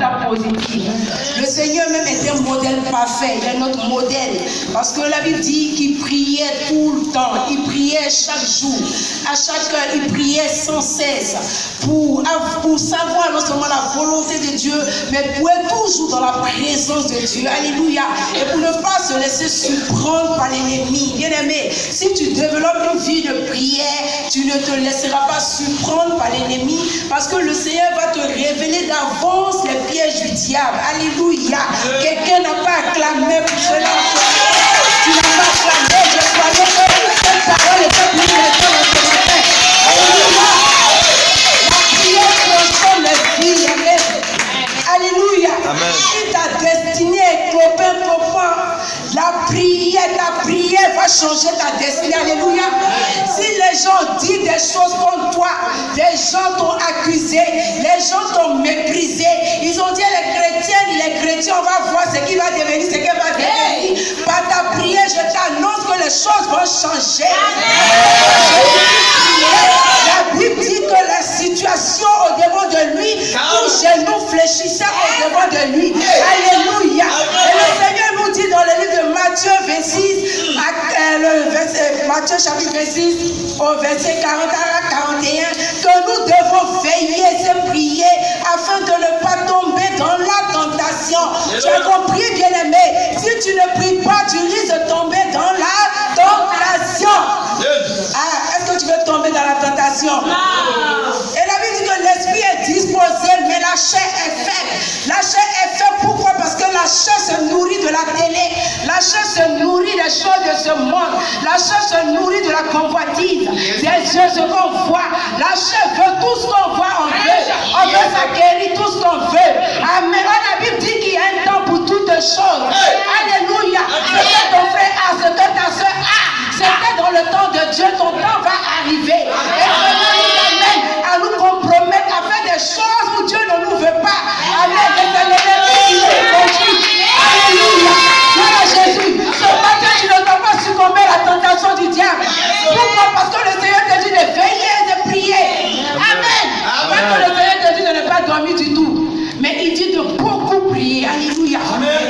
résultats positifs. Le Seigneur même est un modèle parfait, il est notre modèle. Parce que la Bible dit qu'il priait tout le temps, il priait chaque jour, à chaque heure, il priait sans cesse pour savoir non seulement la volonté de Dieu, mais pour être toujours dans la présence de Dieu. Alléluia. Et pour ne pas se laisser surprendre par l'ennemi. Bien aimé, si tu développes une vie de prière, tu ne te laisseras pas surprendre par l'ennemi, parce que le Seigneur va te révéler d'avance les pièges du diable. Alléluia. Quelqu'un n'a pas acclamé pour cela. Tu n'as pas acclamé. Je croyais que cette parole était plus intéressante dans ce matin. Alléluia. La prière transforme les vies. Amen. Alléluia. Amen. Si ta destinée est copain, la prière va changer ta destinée. Alléluia. Si les gens disent des choses contre toi, les gens t'ont accusé, les gens t'ont méprisé, ils ont dit les chrétiens, on va voir ce qui va devenir, ce qui va devenir. Par ta prière, je t'annonce que les choses vont changer. La Bible dit que la situation au-devant de lui, tout genou fléchissait au-devant de lui. Alléluia. Et le Seigneur nous dit dans le livre de Matthieu 26, Matthieu chapitre 26, au verset 40 à 41, que nous devons veiller et prier afin de ne pas tomber dans la tentation. Tu as compris, bien-aimé? Si tu ne pries pas, tu risques de tomber dans la tentation. Ah, est-ce que tu veux tomber dans la tentation? Et la Bible dit que l'esprit est disposé, mais la chair est faible. La chair est faible, pourquoi? Parce que la chair se nourrit de la télé. La chair se nourrit des choses de ce monde. La chair se nourrit de la convoitise. Des yeux, ce qu'on voit. La chair veut tout ce qu'on voit, on veut. On veut s'acquérir tout ce qu'on veut. Amen. La Bible dit qu'il y a un temps pour toutes choses. Alléluia. Ce que ton frère a, ce que ta soeur a, c'était dans le temps de Dieu. Ton temps va arriver. Et cela nous amène à nous compromettre, à faire des choses où Dieu ne nous veut pas. Amen. Et c'est l'ennemi qui nous conduit. Alléluia. Gloire à Jésus. Ce matin, tu ne dois pas succomber à la tentation du diable. Pourquoi? Parce que le Seigneur te dit de veiller et de prier. Amen. Parce que le Seigneur te dit de ne pas dormir du tout. Mais il dit de beaucoup prier. Alléluia.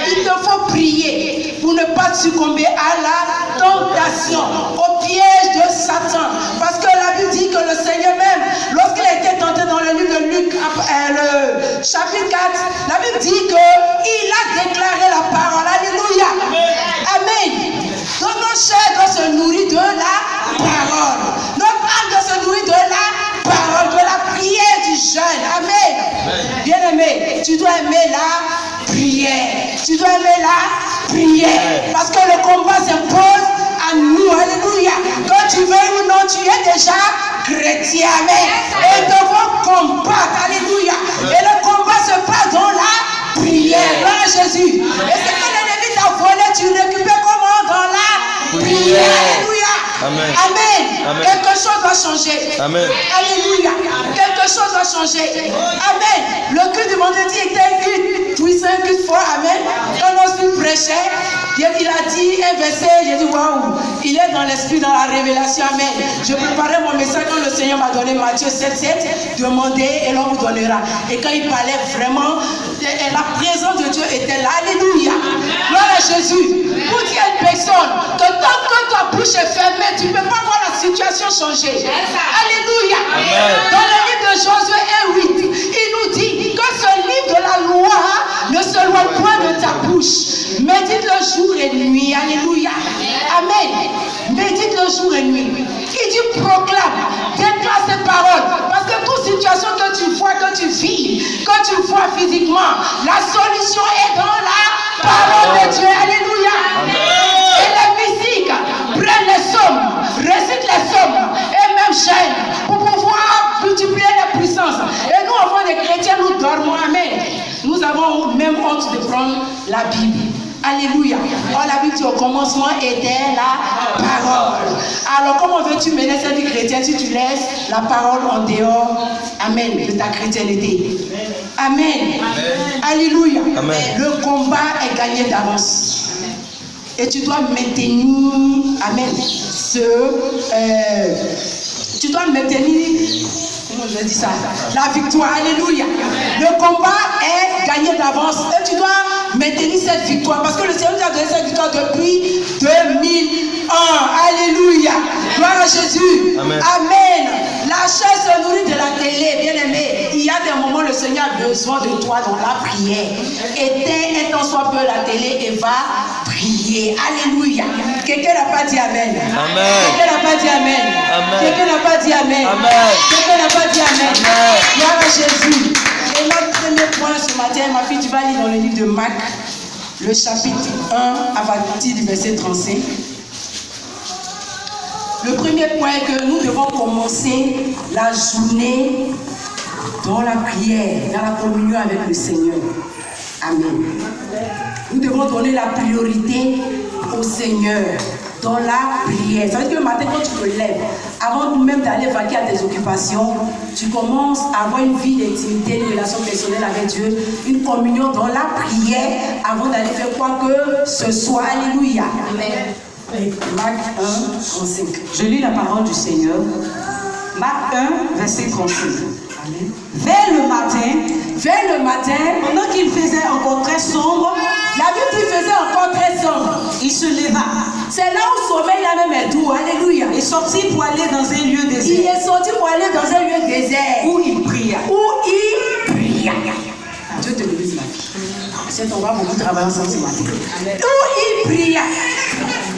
Il te faut prier pour ne pas succomber à la tentation, au piège de Satan. Parce que la Bible dit que le Seigneur même, lorsqu'il a été tenté dans le livre de Luc, le chapitre 4, la Bible dit qu'il a déclaré la parole. Alléluia. Amen. Donc notre chair doit se nourrir de la parole. Notre âme doit se nourrir de la parole, de la prière du jeûne. Amen. Bien-aimé, tu dois aimer la prière. Tu dois aimer la prière. Parce que le combat s'impose à nous. Alléluia. Quand tu veux ou non, tu es déjà chrétien. Amen. Et nous devons combattre. Alléluia. Et le combat se passe dans la prière. Gloire à Jésus. Et ce que l'ennemi t'a volé, tu le récupères comment? Dans la prière. Alléluia. Amen. Amen. Amen. Quelque chose doit changer. Amen. Alléluia. Quelque chose doit changer. Amen. Le culte du vendredi était un culte puissant, un culte fort. Amen. Quand on prêchait, il a dit un verset, j'ai dit waouh, il est dans l'esprit, dans la révélation. Amen. Je préparais mon message quand le Seigneur m'a donné Matthieu 7:7. Demandez et l'on vous donnera. Et quand il parlait vraiment, la présence de Dieu était là. Alléluia. Gloire à Jésus. Pour dire à une personne que tant que ta bouche est fermée, tu ne peux pas voir la situation changer. Alléluia. Amen. Dans le livre de Josué 1:8, il nous dit que ce livre de la loi ne se loin point de ta bouche. Médite-le jour et nuit. Alléluia. Amen. Médite-le jour et nuit. Il dit proclame, déclare ces paroles. Parce que toute situation que tu vois, que tu vis, que tu vois physiquement, la solution est dans la parole de Dieu. Alléluia. Amen. Et les musiques prennent les sommes, récitent les sommes et même chaînent pour pouvoir multiplier les puissances. Et nous, enfants des chrétiens, nous dormons. Amen. Nous avons même honte de prendre la Bible. Alléluia. Or, la Bible dit au commencement était la parole. Alors, comment veux-tu mener cette vie chrétienne si tu laisses la parole en dehors, amen, de ta chrétienté? Amen. Amen. Alléluia. Amen. Le combat est gagné d'avance. Et tu dois maintenir, amen, tu dois maintenir, comment je dis ça, la victoire. Alléluia. Le combat est gagné avances et tu dois maintenir cette victoire parce que le Seigneur nous a donné cette victoire depuis 2001. Alléluia. Gloire à Jésus. Amen. Amen. La chair se nourrit de la télé, bien aimé. Il y a des moments où le Seigneur a besoin de toi dans la prière. Éteins un tant soit peu la télé et va prier. Alléluia. Quelqu'un n'a pas dit Amen. Amen. Quelqu'un n'a pas dit Amen. Amen. Quelqu'un n'a pas dit Amen. Amen. Quelqu'un n'a pas dit Amen. Amen. Gloire à Jésus. Et notre premier point ce matin, ma fille, tu vas lire dans le livre de Marc, le chapitre 1, à partir du verset 35. Le premier point est que nous devons commencer la journée dans la prière, dans la communion avec le Seigneur. Amen. Nous devons donner la priorité au Seigneur dans la prière. Ça veut dire que le matin, quand tu te lèves, avant même d'aller vaquer à tes occupations, tu commences à avoir une vie d'intimité, une relation personnelle avec Dieu, une communion dans la prière avant d'aller faire quoi que ce soit. Alléluia. Amen. Marc 1, 35. Je lis la parole du Seigneur. Marc 1, verset 35. Amen. Vers le matin, pendant qu'il faisait encore très sombre, la Bible faisait encore très sombre. Il se leva. C'est là où le sommeil là même est doux. Alléluia. Et sortit pour aller dans un lieu Il désert. est sorti pour aller dans un lieu désert. Où il pria. Dieu te bénisse, ma fille. On va beaucoup travailler ensemble ce matin. Où il pria.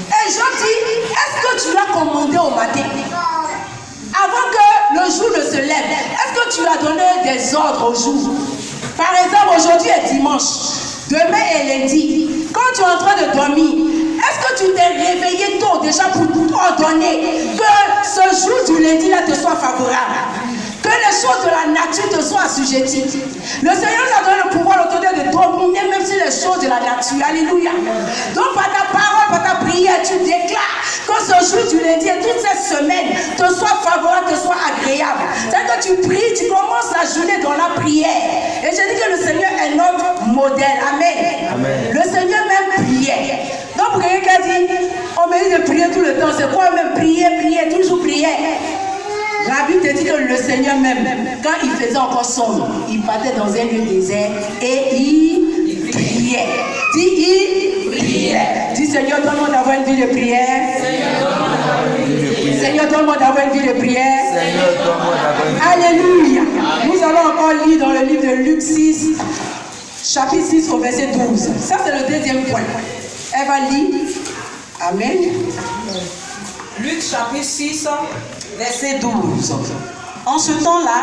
Et je dis, est-ce que tu l'as commandé au matin? Avant que le jour ne se lève, est-ce que tu as donné des ordres au jour? Par exemple, aujourd'hui est dimanche, demain est lundi. Quand tu es en train de dormir, est-ce que tu t'es réveillé tôt déjà pour ordonner que ce jour du lundi là te soit favorable? Que les choses de la nature te soient assujetties. Le Seigneur nous a donné le pouvoir l'autorité de dominer même sur les choses de la nature. Alléluia. Donc par ta parole, par ta prière, tu déclares que ce jour du lundi et toute cette semaine te soit favorable, te soit agréable. C'est que tu pries, tu commences la journée dans la prière. Et je dis que le Seigneur est notre modèle. Amen. Amen. Le Seigneur même priait. Donc pour quelqu'un qui a dit, on me dit de prier tout le temps, c'est quoi même prier, toujours prier? La Bible te dit que le Seigneur même, quand il faisait encore sombre, il partait dans un lieu désert et il priait. Dis, il priait. Dis, Seigneur, donne-moi d'avoir une vie de prière. Seigneur, donne-moi d'avoir une vie de prière. Alléluia. Nous allons encore lire dans le livre de Luc 6, chapitre 6 au verset 12. Ça, c'est le deuxième point. Elle va lire. Amen. Luc chapitre 6, verset 12. En ce temps-là,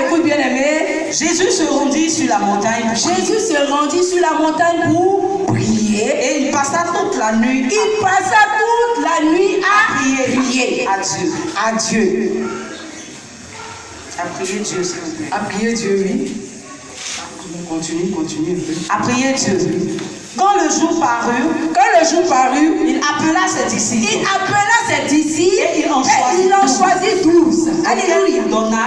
écoute bien aimé, Jésus se rendit sur la montagne pour prier et il passa toute la nuit. À prier à Dieu. À prier Dieu, s'il vous plaît. À prier Dieu, oui. Continue un peu. À prier Dieu. Quand le jour parut, il appela ses disciples. Et il en choisit 12. Alléluia. Il donna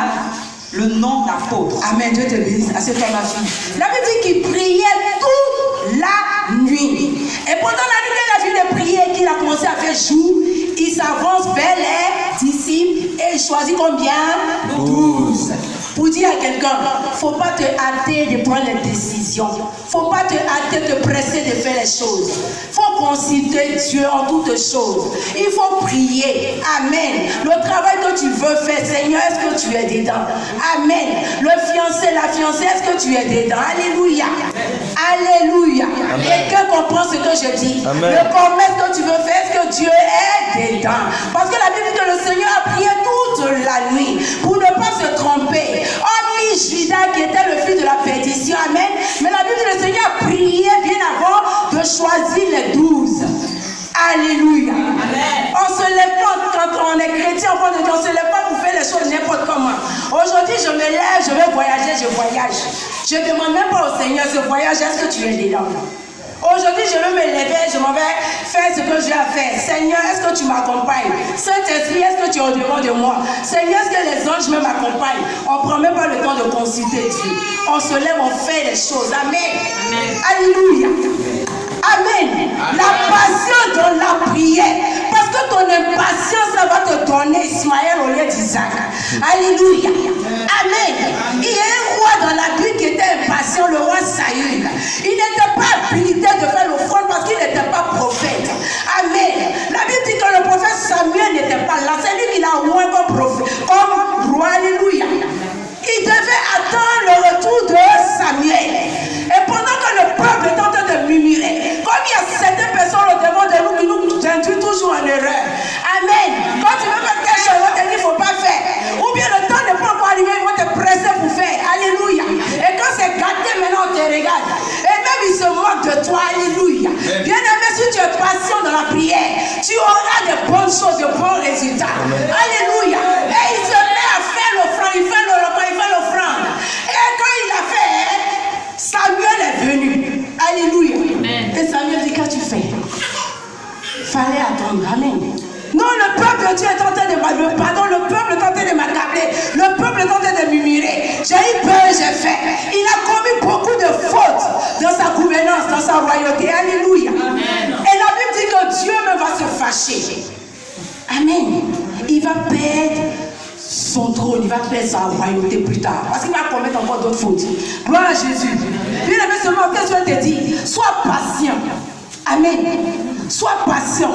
le nom d'apôtre. Amen. Dieu te bénisse. Assieds-toi, ma fille. La Bible dit qu'il priait toute la nuit. Et pendant la nuit qu'il a fini de prier, qu'il a commencé à faire jour, il s'avance vers les disciples et il choisit combien? 12. Pour dire à quelqu'un, il ne faut pas te hâter de prendre les décisions. Il ne faut pas te hâter de presser de faire les choses. Il faut consulter Dieu en toutes choses. Il faut prier. Amen. Le travail que tu veux faire, Seigneur, est-ce que tu es dedans? Amen. Le fiancé, la fiancée, est-ce que tu es dedans? Alléluia. Alléluia. Quelqu'un comprend ce que je dis? Amen. Le commerce que tu veux faire, est-ce que Dieu est dedans? Parce que la Bible dit que le Seigneur a prié toute la nuit pour ne pas se tromper. Hormis Judas qui était le fils de la perdition. Amen. Mais la Bible dit que le Seigneur a prié bien avant de choisir les 12. Alléluia. Amen. On se lève pas quand on est chrétien, on se lève pas pour faire les choses n'importe comment. Aujourd'hui, je me lève, je vais voyager, je voyage. Je ne demande même pas au Seigneur ce voyage, est-ce que tu es dedans? Aujourd'hui, je vais me lever, je m'en vais faire ce que j'ai à faire. Seigneur, est-ce que tu m'accompagnes? Saint-Esprit, est-ce que tu es au-devant de moi? Seigneur, est-ce que les anges me m'accompagnent? On ne prend même pas le temps de consulter Dieu. On se lève, on fait les choses. Amen. Amen. Alléluia. Amen. La passion dans la prière. Parce Parce que ton impatience, ça va te donner Ismaël au lieu d'Isaac. Alléluia. Amen. Il y a un roi dans la Bible qui était impatient, le roi Saül. Il n'était pas habilité de faire l'offrande parce qu'il n'était pas prophète. Amen. La Bible dit que le prophète Samuel n'était pas là. C'est lui qui l'a oint comme prophète, comme roi. Alléluia. Il devait attendre le retour de Samuel. Et pendant que le peuple est en train de murmurer, comme il y a certaines personnes au devant de nous qui nous induisent toujours en erreur. Amen. Quand tu veux faire quelque chose, on te dit qu'il ne faut pas faire. Ou bien le temps n'est pas encore arrivé, ils vont te presser pour faire. Alléluia. Et quand c'est gâté, maintenant on te regarde. Et même ils se moquent de toi. Alléluia. Bien-aimé, si tu es patient dans la prière, tu auras de bonnes choses, de bons résultats. Alléluia. Et il se met à faire l'offrande, il fait l'offrande. Et quand il a fait, Samuel est venu. Alléluia. Amen. Et Samuel dit, qu'as-tu fait? Fallait attendre. Amen. Non, le peuple de Dieu est en train de m'accabler. Pardon, le peuple est en train de m'accabler. Le peuple est en train de murmurer. J'ai eu peur, j'ai fait. Il a commis beaucoup de fautes dans sa gouvernance, dans sa royauté. Alléluia. Amen. Et la Bible dit que Dieu même va se fâcher. Amen. Il va perdre son trône, il va perdre sa royauté plus tard. Parce qu'il va commettre encore d'autres fautes. Gloire à Jésus. Bien aimé, seulement qu'est-ce que je te dis? Sois patient. Amen. Sois patient.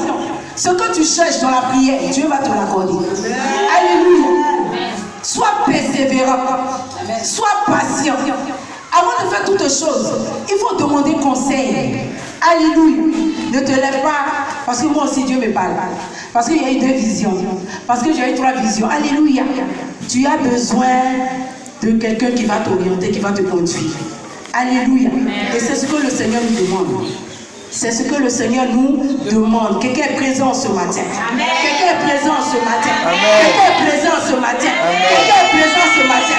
Ce que tu cherches dans la prière, Dieu va te l'accorder. Alléluia. Sois persévérant. Sois patient. Avant de faire toutes choses, il faut demander conseil. Alléluia. Ne te lève pas. Parce que moi aussi, Dieu me parle. Parce qu'il y a eu 2 visions. Parce que j'ai eu 3 visions. Alléluia. Tu as besoin de quelqu'un qui va t'orienter, qui va te conduire. Alléluia. Et c'est ce que le Seigneur nous demande. C'est ce que le Seigneur nous demande. Quelqu'un est présent ce matin. Quelqu'un est présent ce matin. Quelqu'un est présent ce matin. Quelqu'un est présent ce matin.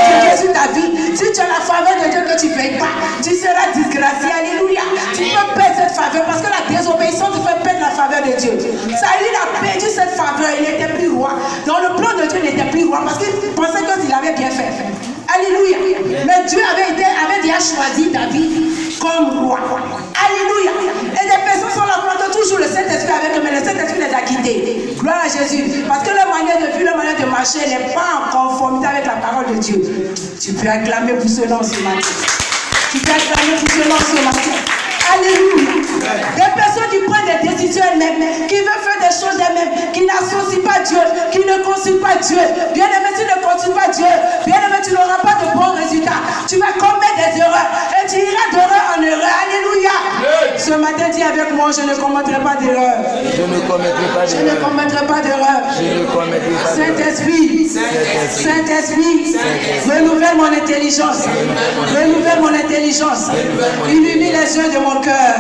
Si tu as sur ta vie, si tu as la faveur de Dieu que tu ne payes pas, tu seras disgracié. Alléluia. Tu peux perdre cette faveur parce que la désobéissance te fait perdre la faveur de Dieu. Saül a perdu cette faveur. Il n'était plus roi. Dans le plan de Dieu, il n'était plus roi parce qu'il pensait qu'il avait bien fait. Alléluia. Mais Dieu avait déjà choisi David comme roi. Alléluia. Et des personnes sont là pour toujours le Saint-Esprit avec eux, mais le Saint-Esprit les a quittés. Gloire à Jésus. Parce que leur manière de vivre, leur manière de marcher n'est pas en conformité avec la parole de Dieu. Tu peux acclamer pour cela ce matin. Tu peux acclamer pour cela ce matin. Alléluia. Des personnes qui prennent des décisions elles-mêmes, qui veulent faire des choses elles-mêmes, qui n'associent pas Dieu, qui ne consultent pas Dieu. Bien aimé, tu ne consultes pas Dieu. Bien aimé, tu n'auras pas de bons résultats. Tu vas commettre des erreurs et tu iras d'erreur en erreur. Alléluia. Ce matin, dis avec moi, je ne commettrai pas d'erreur. Je ne commettrai pas d'erreur. Je ne commettrai pas d'erreur. Je ne commettrai pas d'erreur. Saint-Esprit, Saint-Esprit, renouvelle mon intelligence. Renouvelle mon intelligence. Illumine les yeux de mon cœur.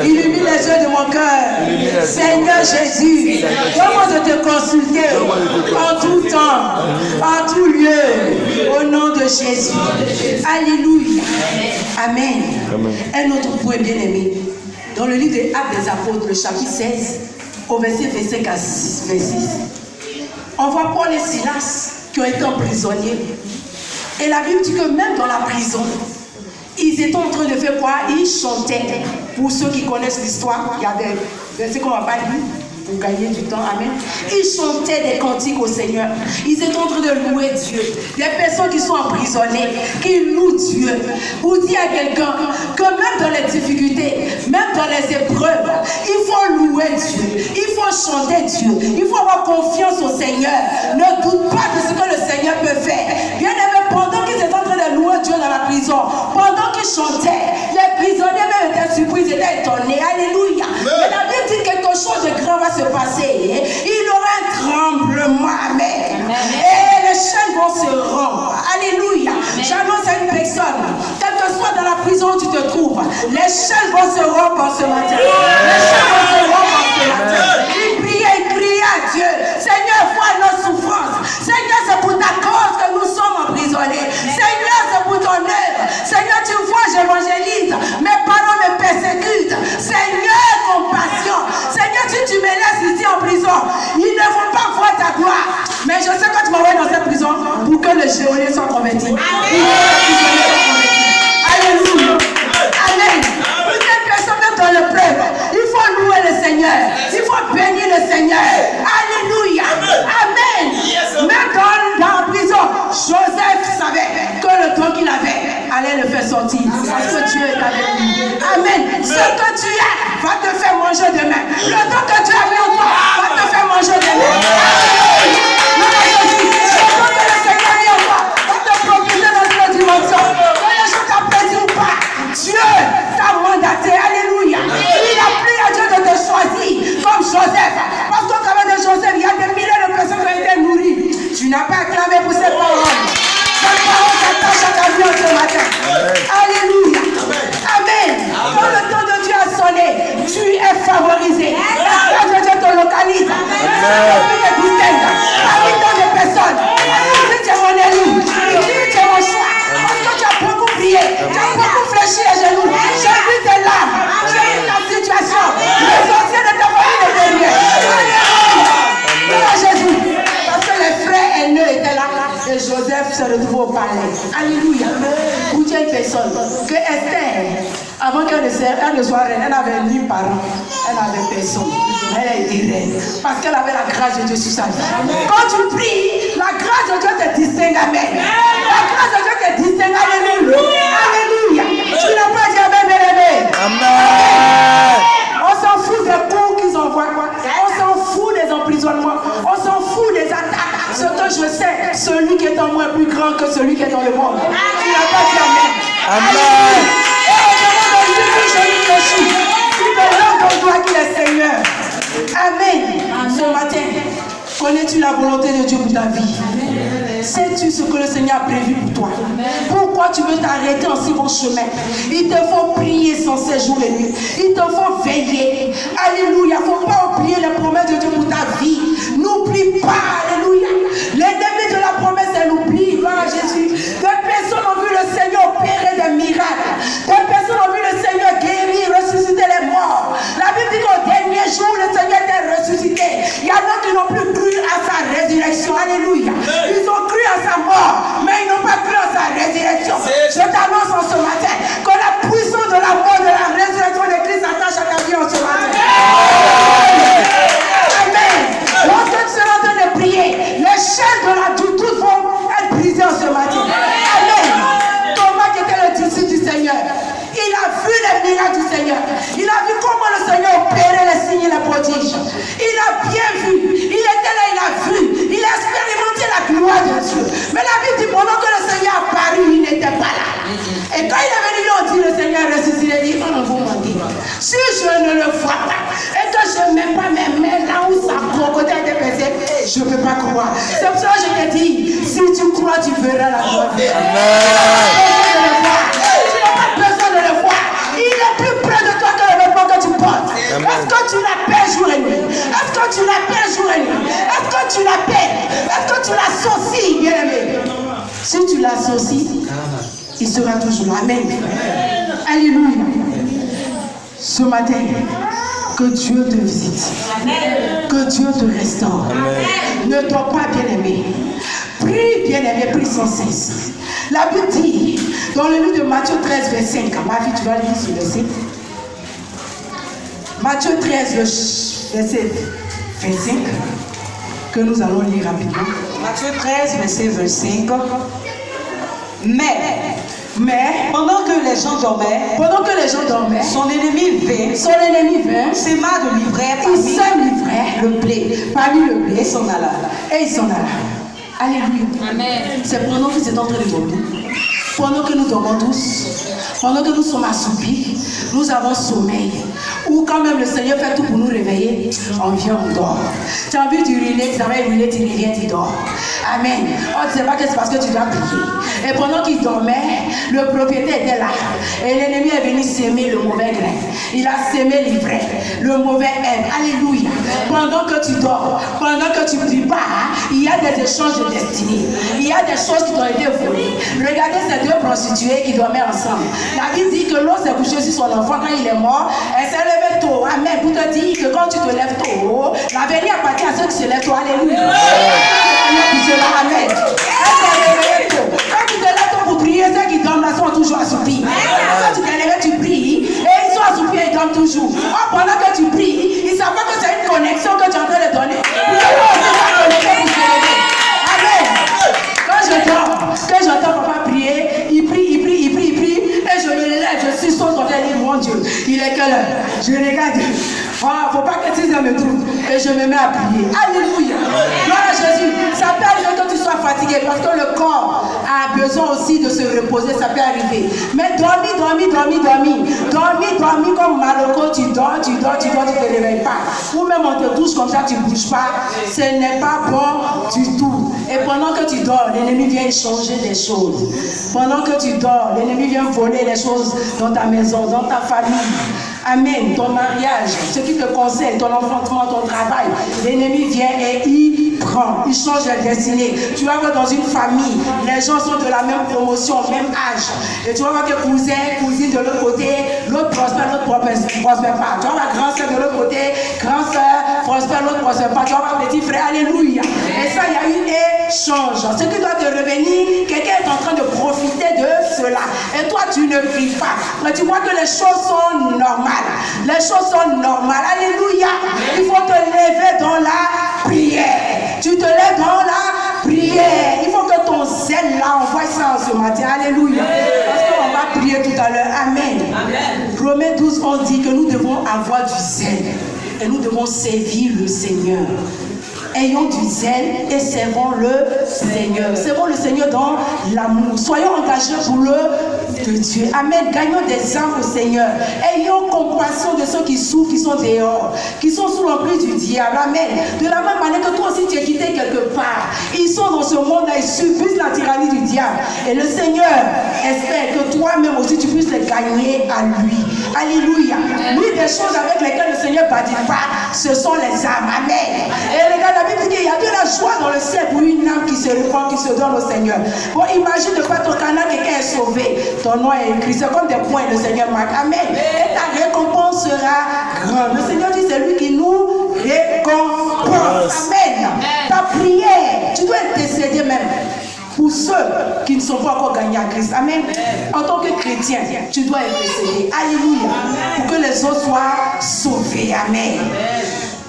Illumine les yeux de mon cœur. Seigneur Jésus, comment de te consulter en tout temps, en tout lieu, au nom de Jésus. Alléluia. Amen. Un autre point bien aimé. Dans le livre des Actes des Apôtres, le chapitre 16, au verset 25 à 6, on voit Paul et Silas qui ont été emprisonnés. Et la Bible dit que même dans la prison, ils étaient en train de faire quoi? Ils chantaient. Pour ceux qui connaissent l'histoire, il y a des versets qu'on ne va pas lire pour gagner du temps. Amen. Ils chantaient des cantiques au Seigneur. Ils étaient en train de louer Dieu. Des personnes qui sont emprisonnées, qui louent Dieu. Pour dire à quelqu'un que même dans les difficultés, même dans les épreuves, il faut louer Dieu. Il faut chanter Dieu. Il faut avoir confiance au Seigneur. Ne doute pas de ce que le Seigneur peut faire. Bien aimé, pendant qu'ils étaient en train de louer Dieu dans la prison, pendant qu'ils chantaient, les prisonniers même étaient surpris, ils étaient étonnés. Alléluia. Mais la Bible dit quelque chose de grand va se passer. Il y aura un tremblement. Amen. Et les chaînes vont se rompre. Alléluia. J'annonce à une personne, quelle que soit dans la prison où tu te trouves, les chaînes vont se rompre en ce matin. Les chaînes vont se rompre en ce matin. Il prie à Dieu. Seigneur, vois nos souffrances. Seigneur, c'est pour ta cause que nous sommes emprisonnés. Seigneur, c'est pour ton œuvre. Seigneur, tu vois, j'évangélise. Mes parents me persécutent. Seigneur, compassion. Seigneur, si tu me laisses ici en prison, ils ne vont pas voir ta gloire. Mais je sais que tu m'envoies dans cette prison pour que les geôliers soient convertis. Alléluia. Amen. Pour cette personne même dans le prêtre, il faut louer le le fait sortir. Parce que Dieu est avec lui. Amen. Ce que tu as va te faire manger demain. Le don que tu as mis en toi va te faire manger demain. Le don que le Seigneur a mis en toi va te propulser dans une dimension. Que les gens t'apprécient ou pas, Dieu t'a mandaté. Alléluia. Il a pris à Dieu de te choisir comme Joseph. Parce qu'au travers de Joseph, il y a des milliers de personnes qui ont été nourries. Tu n'as pas acclamé pour ces paroles. Ces paroles s'attachent à ta vie ce matin. Alléluia. Amen. Quand le temps de Dieu a sonné, tu es favorisé. La grâce de Dieu te localise. Parmi les distingues, parmi tant de personnes. Tu es mon élu. Tu es mon choix. Parce que tu as beaucoup prié. Tu as beaucoup fléchi les genoux. J'ai vu tes larmes. J'ai vu ta situation. Le sorcier de ta famille est derrière. Alléluia. Jésus. Parce que les frères aînés étaient là. Et Joseph se retrouve au palais. Alléluia. Où tu es une personne que Esther, avant qu'elle ne soit reine, elle n'avait ni parents, elle n'avait personne. Elle a été reine. Parce qu'elle avait la grâce de Dieu sur sa vie. Quand tu pries, la grâce de Dieu te distingue. Amen. La grâce de Dieu te distingue. Alléluia. Alléluia. Tu n'as pas dit Amen, bien-aimé. Amen. On s'en fout des coups qu'ils envoient. On s'en fout des emprisonnements. On s'en fout des attaques. Ce que je sais, celui qui est en moi est plus grand que celui qui est dans le monde. Tu n'as pas dit Amen. Amen. Et au devant de lui, je lui fléchis. Tu te lèves comme toi qu'il est Seigneur. Amen. Ce matin, connais-tu la volonté de Dieu pour ta vie? Sais-tu ce que le Seigneur a prévu pour toi? Pourquoi tu veux t'arrêter en si bon chemin? Il te faut prier sans cesse jour et nuit. Il te faut veiller. Alléluia. Il ne faut pas oublier les promesses de Dieu pour ta vie. N'oublie pas. Alléluia. L'ennemi de la promesse, c'est l'oubli. Gloire à Jésus. Des personnes ont vu le Seigneur opérer des miracles. Des personnes ont vu le Seigneur guérir, ressusciter les morts. La Bible dit qu'au dernier jour, le Seigneur était ressuscité. Il y en a qui n'ont plus cru à sa résurrection. Alléluia. Ils ont cru à sa mort, mais ils n'ont pas cru à sa résurrection. Je t'annonce en ce matin que la puissance de la mort, de la résurrection de Christ s'attache à ta vie en ce matin. Amen. Lorsque tu seras en train de prier, les chaînes de la doute vont être brisées en ce matin. Amen. Thomas qui était le disciple du Seigneur, il a vu les miracles du Seigneur. Il a vu comment le Seigneur opérait les signes et les prodiges. Il a bien vu. Il était là, il a vu. Il a expérimenté la gloire de Dieu. Mais la Bible dit, pendant que le Seigneur a paru, il n'était pas là. Et quand il est venu, on dit, le Seigneur ressuscité, il dit, on ne vous mentir. Si je ne le vois pas, et que je ne mets pas mes mains là où ça côté des personnes, je ne peux pas croire. C'est pour ça que je te dis, si tu crois, tu verras la gloire. Tu n'as pas besoin de le voir. Il est plus près de toi que le vêtement que tu portes. Est-ce que tu l'appelles jour et nuit? Est-ce que tu l'appelles jour et nuit? Est-ce que tu l'appelles? Est-ce que tu l'associes, bien-aimé? Si tu l'associes, il sera toujours là. Amen. Alléluia. Ce matin, que Dieu te visite. Que Dieu te restaure. Ne dors pas, bien-aimé. Prie, bien-aimé, prie sans cesse. La Bible dit, dans le livre de Matthieu 13, verset 5, ma fille, tu vas lire ce verset. Matthieu 13, verset 25, que nous allons lire rapidement. Matthieu 13, verset 25. Mais pendant que les gens dormaient, son ennemi vint, sema de l'ivraie, le blé, parmi le blé, et s'en alla. Alléluia. Amen. C'est pendant que c'est en train de dormir, pendant que nous dormons tous, pendant que nous sommes assoupis, nous avons sommeil. Ou quand même le Seigneur fait tout pour nous réveiller, on vient, on dort. Tu as envie d'uriner, tu avais uriné, tu reviens, tu dors. Amen. On ne sait pas que c'est parce que tu dois prier. Et pendant qu'il dormait, le propriétaire était là. Et l'ennemi est venu s'aimer le mauvais grain. Il a sémé l'ivraie, le mauvais herbe. Alléluia. Pendant que tu dors, pendant que tu ne pries pas, il y a des échanges de destinée. Il y a des choses qui t'ont été volées. Regardez ces deux prostituées qui dormaient ensemble. La Bible dit que l'autre s'est couché sur son enfant quand il est mort. Elle s'est levée tôt. Amen. Pour te dire que quand tu te lèves tôt, l'avenir appartient à ceux qui se lèvent tôt. Alléluia. Amen. Elle s'est levée tôt. Quand tu te lèves tôt pour prier, ceux qui dorment là sont toujours assoupis. Quand tu te lèves, tu pries et ils sont assoupis et ils dorment toujours. Or, pendant que tu pries, ils ne savent pas que c'est une connexion que tu es en train de donner. Vous devez aussi la connecter pour se lever. Amen. Quand j'entends papa prier, il prie. Il est quelle heure? Je regarde. Faut pas que tu me trouves. Et je me mets à prier. Alléluia. Gloire à Jésus. Ça peut arriver que tu sois fatigué parce que le corps a besoin aussi de se reposer. Ça peut arriver. Mais dormis comme Maloko. Tu dors, tu te réveilles pas. Ou même on te touche comme ça, tu ne bouges pas. Ce n'est pas bon du tout. Et pendant que tu dors, l'ennemi vient changer des choses. Pendant que tu dors, l'ennemi vient voler les choses dans ta maison, dans ta famille. Amen. Ton mariage, ce qui te concerne, ton enfantement, ton travail, l'ennemi vient et il prend, il change la destinée. Tu vas voir dans une famille, les gens sont de la même promotion, même âge. Et tu vas voir que cousin, cousine de l'autre côté, l'autre prospère, l'autre prospère pas. Tu vas voir grand soeur de l'autre côté, grand soeur prospère, l'autre prospère pas. Tu vas voir petit frère, alléluia. Et ça, il y a eu échange. Ce qui doit te revenir, quelqu'un est en train de profiter de cela. Et toi, tu ne pries pas. Mais tu vois que les choses sont normales. Les choses sont normales. Alléluia. Il faut te lever dans la prière. Tu te lèves dans la prière. Il faut que ton zèle là, on voit ça ce matin. Alléluia. Parce qu'on va prier tout à l'heure. Amen. Amen. Romains 12, on dit que nous devons avoir du zèle. Et nous devons servir le Seigneur. Ayons du zèle et servons le Seigneur. Servons le Seigneur dans l'amour. Soyons engagés pour le de Dieu. Amen. Gagnons des âmes au Seigneur. Ayons compassion de ceux qui souffrent, qui sont dehors, qui sont sous l'emprise du diable. Amen. De la même manière que toi aussi tu es quitté quelque part. Ils sont dans ce monde-là, ils subissent la tyrannie du diable. Et le Seigneur espère que toi-même aussi tu puisses les gagner à lui. Alléluia. L'une des choses avec lesquelles le Seigneur ne badine pas, ce sont les âmes. Amen. Et regarde, la Bible dit qu'il y a de la joie dans le ciel pour une âme qui se répand, qui se donne au Seigneur. Bon, imagine de pas ton canal, quelqu'un est sauvé. Ton nom est écrit. C'est comme des points, le Seigneur marque. Amen. Et ta récompense sera grande. Le Seigneur dit, c'est lui qui nous récompense. Amen. Ta prière, tu dois intercéder même pour ceux qui ne sont pas encore gagnés à Christ. Amen. En tant que chrétien, tu dois intercéder. Alléluia. Pour que les autres soient sauvés. Amen.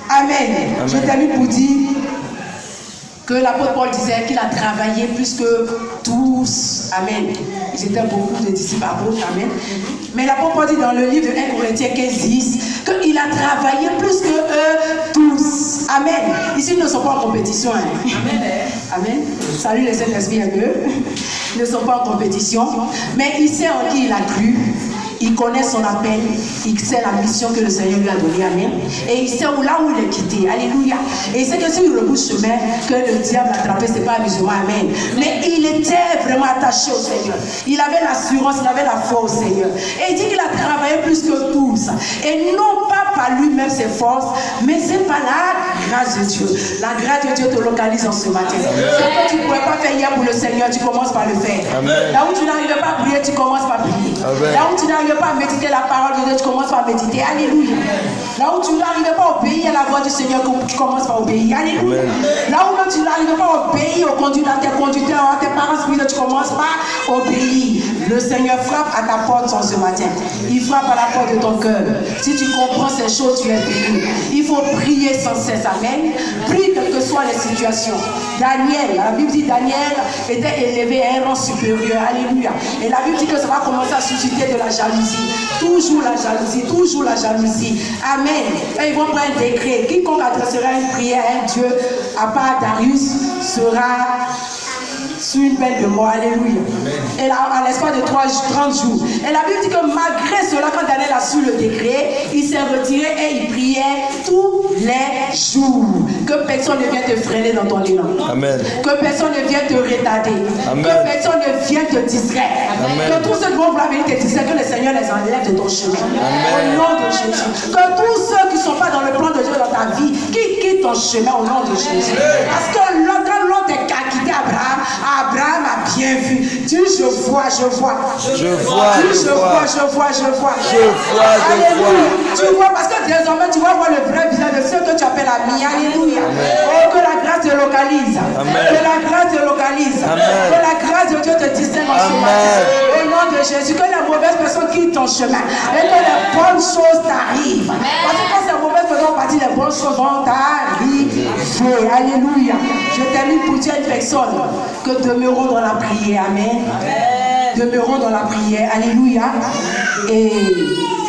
Amen. Je termine pour dire que l'apôtre Paul disait qu'il a travaillé plus que tous. Amen. Ils étaient beaucoup de disciples apôtres. Amen. Mais l'apôtre Paul dit dans le livre de 1 Corinthiens 15:10 qu'il a travaillé plus que eux tous. Amen. Ici, ils ne sont pas en compétition. Hein. Amen. Amen. Salut les Saint-Esprit un peu. Ils ne sont pas en compétition. Mais il sait en qui il a cru. Il connaît son appel, il sait la mission que le Seigneur lui a donnée, amen. Et il sait là où il est quitté, alléluia. Et il sait que s'il rebouche chemin, que le diable l'a attrapé, ce n'est pas amusement, amen. Mais il était vraiment attaché au Seigneur. Il avait l'assurance, il avait la foi au Seigneur. Et il dit qu'il a travaillé plus que tous. Et non pas par lui-même ses forces, mais c'est par la grâce de Dieu. La grâce de Dieu te localise en ce matin. Ce que tu ne pouvais pas faire hier pour le Seigneur, tu commences par le faire. Amen. Là où tu n'arrivais pas à prier, tu commences par prier. Amen. Là où tu n'arrivais pas à méditer la parole de Dieu, tu commences par méditer. Alléluia. Là où tu n'arrivais pas à obéir à la voix du Seigneur, tu commences par obéir. Alléluia. Amen. Là où même tu n'arrivais pas à obéir aux conducteurs, à tes conducteurs, à tes parents spirituels, tu commences par obéir. Le Seigneur frappe à ta porte en ce matin. Il frappe à la porte de ton cœur. Si tu comprends ces choses, tu es béni. Il faut prier sans cesse. Amen. Prie quelles que soient les situations. Daniel, la Bible dit Daniel était élevé à un rang supérieur. Alléluia. Et la Bible dit que ça va commencer à susciter de la jalousie. Toujours la jalousie, toujours la jalousie. Amen. Et ils vont prendre un décret. Quiconque adressera une prière à un Dieu, à part Darius, sera sous une peine de mort. Alléluia. Et là, à l'espace de 30 jours. Et la Bible dit que malgré cela, quand Daniel a su le décret, il s'est retiré et il priait tous les jours. Que personne ne vienne te freiner dans ton élan. Amen. Que personne ne vienne te retarder. Amen. Que personne ne vienne te distraire. Amen. Que tous ceux qui vont vouloir venir te distraire, que le Seigneur les enlève de ton chemin. Amen. Au nom de Jésus. Que tous ceux qui ne sont pas dans le plan de Dieu dans ta vie, qui quittent ton chemin au nom de Jésus. Parce que quand l'autre est quitté Abraham a bien vu. Dis je vois. Alléluia. Tu vois parce que désormais tu vas voir le vrai visage de ceux que tu appelles amis. Alléluia. Oh, que la grâce te localise. Amen. Que la grâce te localise. Amen. Que la grâce de Dieu te distingue en ce matin. Au nom de Jésus. Que les mauvaises personnes quittent ton chemin. Et que les bonnes choses t'arrivent. Parce que quand ces mauvaises personnes partent, les bonnes choses vont t'arriver. Alléluia. Je termine pour dire une personne que demeurons dans la prière. Amen. Amen. Demeurons dans la prière. Alléluia. Et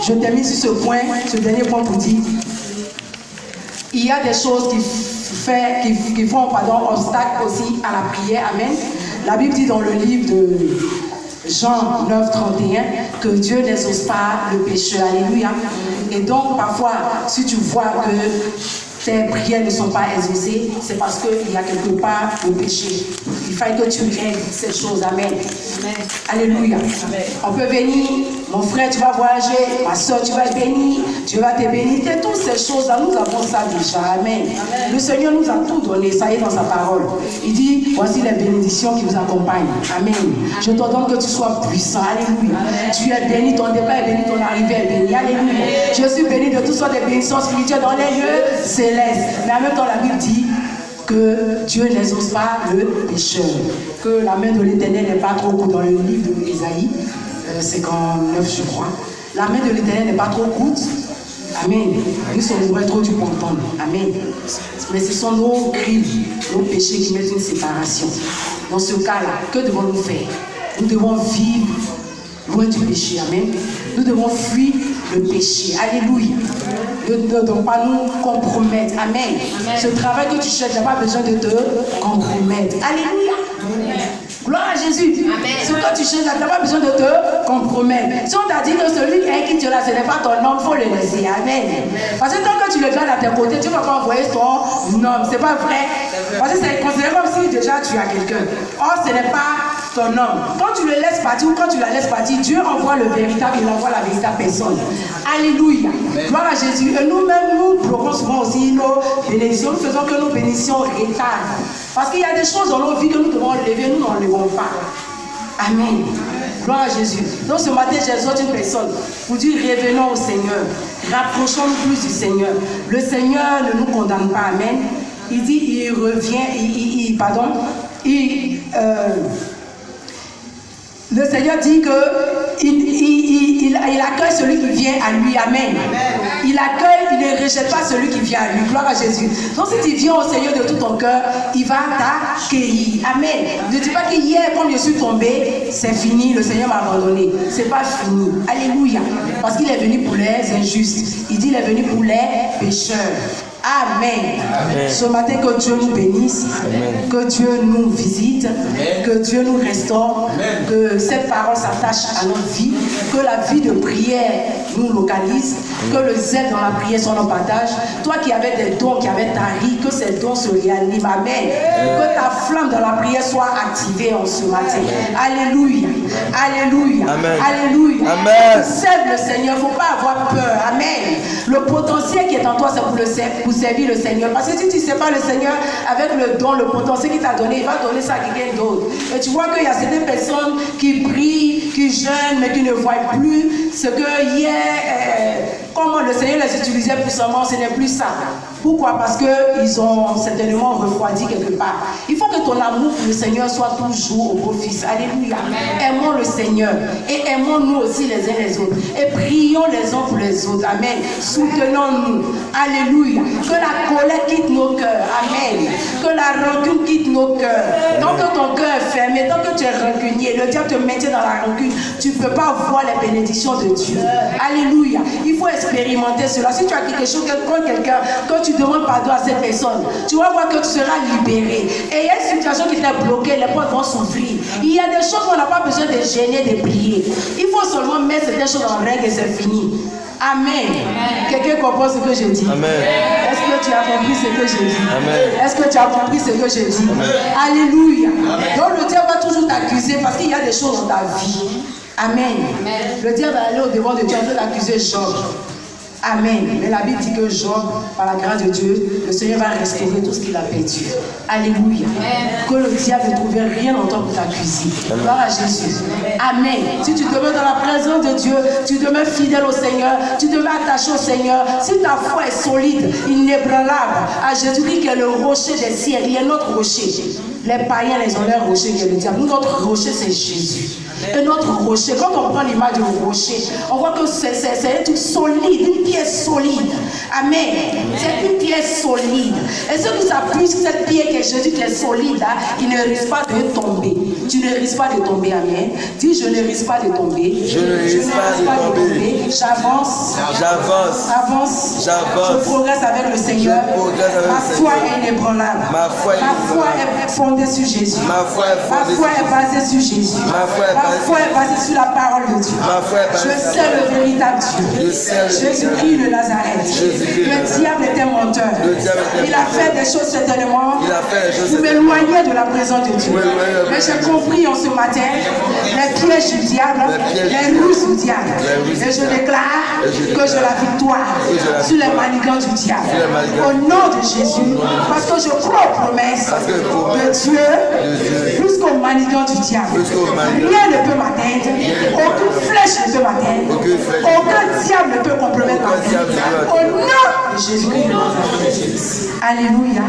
je termine sur ce point, ce dernier point pour dire, il y a des choses qui font obstacle aussi à la prière. Amen. La Bible dit dans le livre de Jean 9, 31 que Dieu n'exauce pas le pécheur. Alléluia. Et donc parfois, si tu vois que tes prières ne sont pas exaucées, c'est parce qu'il y a quelque part le péché. Il faut que tu règles ces choses. Amen. Amen. Alléluia. Amen. On peut venir, mon frère, tu vas voyager, ma soeur, tu vas être béni, Dieu va te bénir. Et toutes ces choses-là, nous avons ça déjà. Amen. Amen. Le Seigneur nous a tout donné, ça y est dans sa parole. Il dit, voici les bénédictions qui vous accompagnent. Amen. Je t'ordonne que tu sois puissant. Alléluia. Amen. Tu es béni, ton départ est béni, ton arrivée est béni. Alléluia. Je suis béni de toutes sortes de bénédictions spirituelles dans les lieux célestes. Mais en même temps, la Bible dit que Dieu n'exauce pas le pécheur. Que la main de l'Éternel n'est pas trop courte dans le livre de Ésaïe, 59 je crois. La main de l'Éternel n'est pas trop courte. Amen. Nous sommes trop du pour entendre. Amen. Mais ce sont nos crimes, nos péchés qui mettent une séparation. Dans ce cas-là, que devons-nous faire? Nous devons vivre loin du péché. Amen. Nous devons fuir le péché. Alléluia. Ne devons pas nous compromettre. Amen. Amen. Ce travail que tu cherches, n'a pas besoin de te compromettre. Alléluia. Amen. Gloire à Jésus. Amen. Ce que tu cherches, n'a pas besoin de te compromettre. Si on t'a dit que celui qui te là, ce n'est pas ton homme, il faut le laisser. Amen. Parce que tant que tu le gardes à tes côtés, tu ne vas pas envoyer ton homme. C'est pas vrai. Parce que c'est considéré comme si déjà tu as quelqu'un. Or, ce n'est pas ton homme. Quand tu le laisses partir ou quand tu la laisses partir, Dieu envoie le véritable, il envoie la véritable personne. Alléluia. Gloire à Jésus. Et nous-mêmes, nous bloquons souvent aussi nos bénédictions. Nous faisons que nos bénédictions retardent. Parce qu'il y a des choses dans nos vies que nous devons lever, nous n'en levons pas. Amen. Gloire à Jésus. Donc ce matin, j'exhorte une personne pour dire revenons au Seigneur. Rapprochons-nous plus du Seigneur. Le Seigneur ne nous condamne pas. Amen. Il dit, il revient, le Seigneur dit que il accueille celui qui vient à lui. Amen. Il accueille, il ne rejette pas celui qui vient à lui. Gloire à Jésus. Donc si tu viens au Seigneur de tout ton cœur, il va t'accueillir. Amen. Ne dis pas qu'hier, quand je suis tombé, c'est fini, le Seigneur m'a abandonné. C'est pas fini. Alléluia. Parce qu'il est venu pour les injustes. Il dit il est venu pour les pécheurs. Amen. Amen. Ce matin, que Dieu nous bénisse, amen. Que Dieu nous visite, amen. Que Dieu nous restaure, amen. Que cette parole s'attache à notre vie, que la vie de prière nous localise, amen. Que le zèle dans la prière soit notre partage. Toi qui avais des dons, qui avais tari, que ces dons se réaniment. Amen. Amen. Que ta flamme dans la prière soit activée en ce matin. Amen. Alléluia. Alléluia. Amen. Alléluia. Amen. Serve le Seigneur, il ne faut pas avoir peur. Amen. Le potentiel qui est en toi, c'est pour servir le Seigneur. Parce que si tu ne sais pas le Seigneur avec le don, le potentiel qu'il t'a donné, il va donner ça à quelqu'un d'autre. Et tu vois qu'il y a certaines personnes qui prient, qui jeûnent, mais qui ne voient plus ce que hier, comment le Seigneur les utilisait puissamment, ce n'est plus ça. Pourquoi? Parce qu'ils ont certainement refroidi quelque part. Il faut que ton amour pour le Seigneur soit toujours au beau fils. Alléluia. Aimons le Seigneur et aimons-nous aussi les uns les autres. Et prions les uns pour les autres. Amen. Soutenons-nous. Alléluia. Que la colère quitte nos cœurs. Amen. Que la rancune quitte nos cœurs. Tant que ton cœur est fermé, tant que tu es rancunier, le diable te maintient dans la rancune, tu ne peux pas voir les bénédictions de Dieu. Alléluia. Il faut expérimenter cela. Si tu as quelque chose contre quelqu'un, quand tu demandes pardon à cette personne, tu vas voir que tu seras libéré. Et il y a une situation qui t'a bloqué, les portes vont s'ouvrir. Il y a des choses qu'on n'a pas besoin de gêner, de prier. Il faut seulement mettre certaines choses en règle et c'est fini. Amen. Quelqu'un comprend ce que je dis? Amen. Est-ce que tu as compris ce que je dis? Amen. Est-ce que tu as compris ce que je dis? Amen. Alléluia. Amen. Donc le diable va toujours t'accuser parce qu'il y a des choses dans ta vie. Amen. Amen. Le diable va aller au devant de Dieu en train d'accuser Job. Amen. Mais la Bible dit que Job, par la grâce de Dieu, le Seigneur va restaurer tout ce qu'il a perdu. Alléluia. Amen. Que le diable ne trouve rien en toi pour t'accuser. Gloire à Jésus. Amen. Si tu demeures dans la présence de Dieu, tu demeures fidèle au Seigneur, tu demeures attaché au Seigneur, si ta foi est solide, inébranlable, à Jésus-Christ qui est le rocher des ciels, il est notre rocher. Les païens, les ont leur rocher qui est le diable. Nous, notre rocher, c'est Jésus. Et notre rocher, quand on prend l'image du rocher, on voit que c'est un truc solide, une pièce solide. Amen. C'est une pièce solide. Et ce qui s'appuie sur cette pierre qui est Jésus, qui est solide, là, qui ne risque pas de tomber. Tu ne risques pas de tomber, amen. Dis, je ne risque pas de tomber. Je ne risque pas de tomber. J'avance. J'avance. Avance. J'avance. Je progresse avec le Seigneur. Je progresse avec Ma le foi Seigneur. est inébranlable. Ma foi est est fondée sur Jésus. Ma foi est Ma fondée foi sur est basée sur Jésus. Ma foi est basée foi est basée sur la parole de Dieu. Ma foi est basée Je sur sais le véritable Dieu. Je sais le Jésus-Christ de Nazareth. Jésus-Christ de Le Nazareth. diable était menteur. Le diable était Il a menteur. fait des choses certainement Il a fait des choses pour m'éloigner de la présence de Dieu. Pour m'éloigner de la Mais j'ai présence de compris en ce matin les pièges du diable, les ruses du diable. Et je déclare que j'ai la victoire sur les manigances du diable. Au nom de Jésus, parce que je crois aux promesses de Dieu plus qu'aux manigances du diable. Rien ne peut m'atteindre, aucune flèche ne peut m'atteindre, aucun diable ne peut compromettre ma vie. Au nom de Jésus. Alléluia.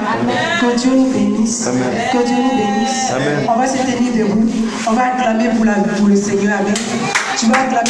Que Dieu nous bénisse. Que Dieu nous bénisse. Amen. On va se tenir debout. On va acclamer pour le Seigneur. Amen. Tu vas acclamer.